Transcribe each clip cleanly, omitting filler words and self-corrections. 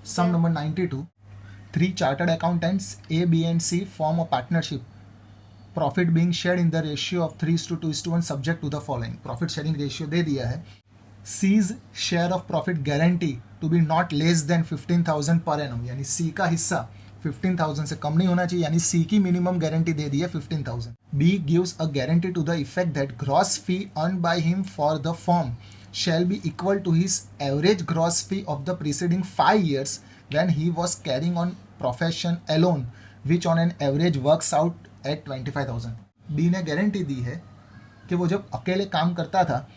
Sum number 92. Three chartered accountants A, B and C form a partnership. Profit being shared in the ratio of 3:2:1 subject to the following. Profit sharing ratio दे दिया है. C's share of profit guarantee to be not less than 15,000 per annum. यानी C का हिस्सा 15,000 से कम नहीं होना चाहिए, यानी C की मिनिमम गारंटी दे दी है 15,000. B gives a guarantee to the effect that gross fee earned by him for the firm shall be equal to his average gross fee of the preceding 5 years when he was carrying on profession alone, which on an average works out at 25,000. B ने guarantee दी है कि वो जब अकेले काम करता था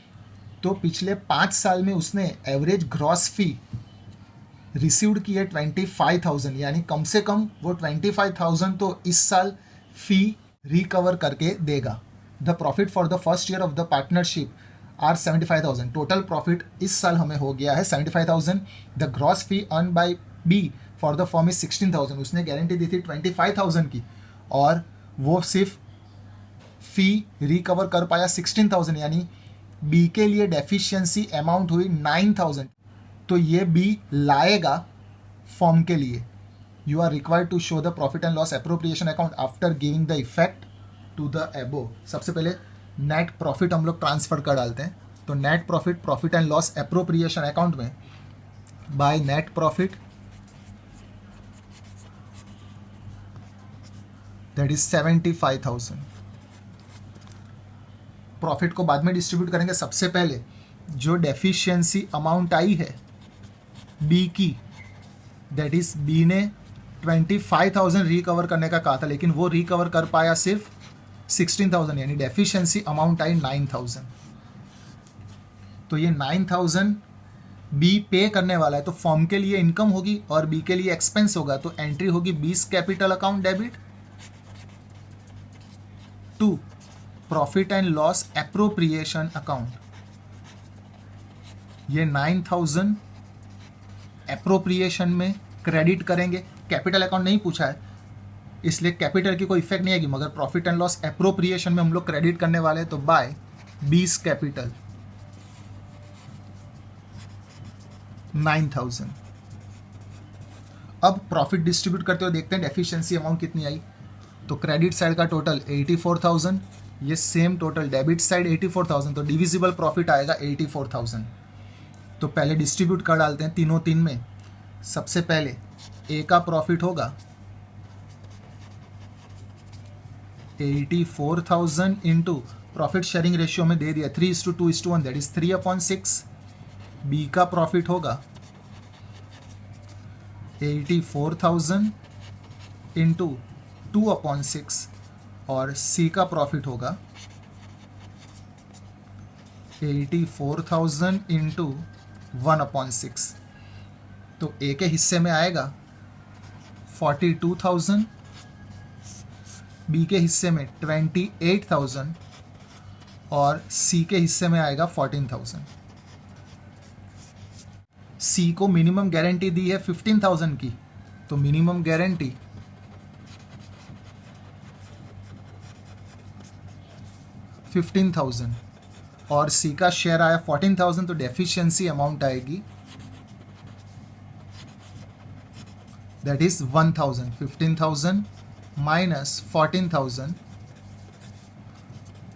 तो पिछले 5 साल में उसने एवरेज ग्रॉस फी रिसीव्ड की है 25,000, यानी कम से कम वो 25,000 तो इस साल फी रिकवर करके देगा. The profit for the first year of the partnership are 75,000. Total profit इस साल हमें हो गया है 75,000. The gross fee earn by B for the firm is 16,000. उसने गारंटी दी थी 25,000 की और वो सिर्फ फी रिकवर कर पाया 16,000, यानी बी के लिए डेफिशिएंसी अमाउंट हुई 9,000. तो ये बी लाएगा फॉर्म के लिए. You are required to show the profit and loss appropriation account after giving the effect to the above. सबसे पहले नेट प्रॉफिट हम लोग ट्रांसफर कर डालते हैं. तो net profit profit and loss appropriation account में by net profit that is 75,000. Profit को बाद में डिस्ट्रीब्यूट करेंगे. सबसे पहले जो डेफिशिएंसी अमाउंट आई है बी की, दैट इज बी ने 25,000 रिकवर करने का कहा था, लेकिन वो रिकवर कर पाया सिर्फ 16,000, यानी डेफिशिएंसी अमाउंट आई 9,000. तो ये 9,000 बी पे करने वाला है. तो फॉर्म के लिए इनकम होगी और बी के लिए एक्सपेंस होगा. तो एंट्री होगी B's capital account debit to profit and loss appropriation account. ये 9,000 एप्रोप्रिएशन में क्रेडिट करेंगे. कैपिटल अकाउंट नहीं पूछा है इसलिए कैपिटल की कोई इफेक्ट नहीं आएगी, मगर प्रॉफिट एंड लॉस एप्रोप्रिएशन में हम लोग क्रेडिट करने वाले हैं. तो बाय 20 कैपिटल 9,000. अब प्रॉफिट डिस्ट्रीब्यूट करते हुए देखते हैं डेफिशिएंसी अमाउंट कितनी आई. तो क्रेडिट साइड का टोटल 84,000, ये सेम टोटल डेबिट साइड 84,000. तो डिविजिबल प्रॉफिट आएगा 84,000. तो पहले डिस्ट्रीब्यूट कर डालते हैं तीनों तीन में. सबसे पहले ए का प्रॉफिट होगा 84,000 इंटू प्रॉफिट शेयरिंग रेशियो में दे दिया 3:2:1, दैट इज 3/6. बी का प्रॉफिट होगा 84,000 इंटू 2/6 और सी का प्रॉफिट होगा 84,000 इंटू 1/6. तो ए के हिस्से में आएगा 42,000, बी के हिस्से में 28,000 और सी के हिस्से में आएगा 14,000. सी को मिनिमम गारंटी दी है 15,000 की. तो मिनिमम गारंटी 15,000 और सी का शेयर आया 14,000. तो डेफिशिएंसी अमाउंट आएगी दैट इज 1,000. 15,000 माइनस 14,000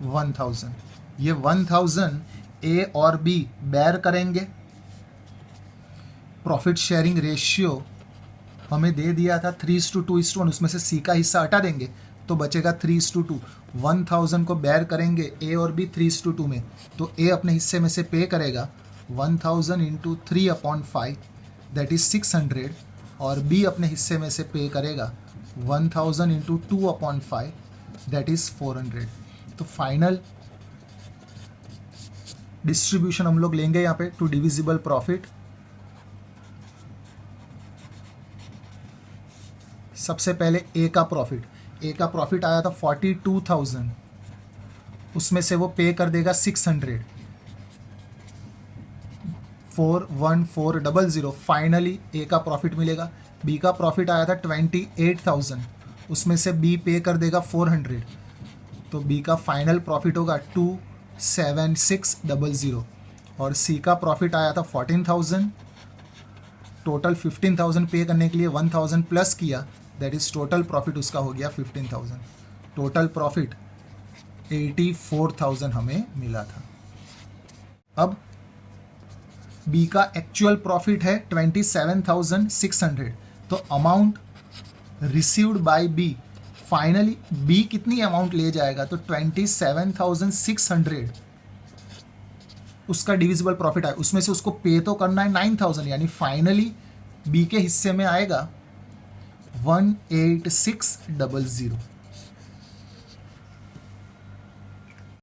1,000. ये 1,000 ए और बी बेयर करेंगे. प्रॉफिट शेयरिंग रेशियो हमें दे दिया था 3:2:1, उसमें से सी का हिस्सा हटा देंगे तो बचेगा 3:2. 1,000 को बेयर करेंगे ए और बी 3:2 में. तो ए अपने हिस्से में से पे करेगा 1,000 इंटू 3/5 दैट इज 600 और बी अपने हिस्से में से पे करेगा 1,000 इंटू 2/5 दैट इज 400. तो फाइनल डिस्ट्रीब्यूशन हम लोग लेंगे यहाँ पे टू डिविजिबल प्रॉफिट. सबसे पहले ए का प्रॉफिट आया था 42,000, उसमें से वो पे कर देगा 600, 41400. फाइनली ए का प्रॉफिट मिलेगा. बी का प्रॉफिट आया था 28,000, उसमें से बी पे कर देगा 400. तो बी का फाइनल प्रॉफिट होगा 27600 और सी का प्रॉफिट आया था 14,000, टोटल 15,000 पे करने के लिए 1,000 प्लस किया, दैट इज टोटल प्रॉफिट उसका हो गया 15,000। टोटल प्रॉफिट 84,000 हमें मिला था। अब बी का एक्चुअल प्रॉफिट है 27,600, तो amount received by B, finally B कितनी अमाउंट ले जाएगा, तो 27,600 उसका डिविजिबल प्रॉफिट है, उसमें से उसको पे तो करना है 9,000, यानी फाइनली बी के हिस्से में आएगा 18600।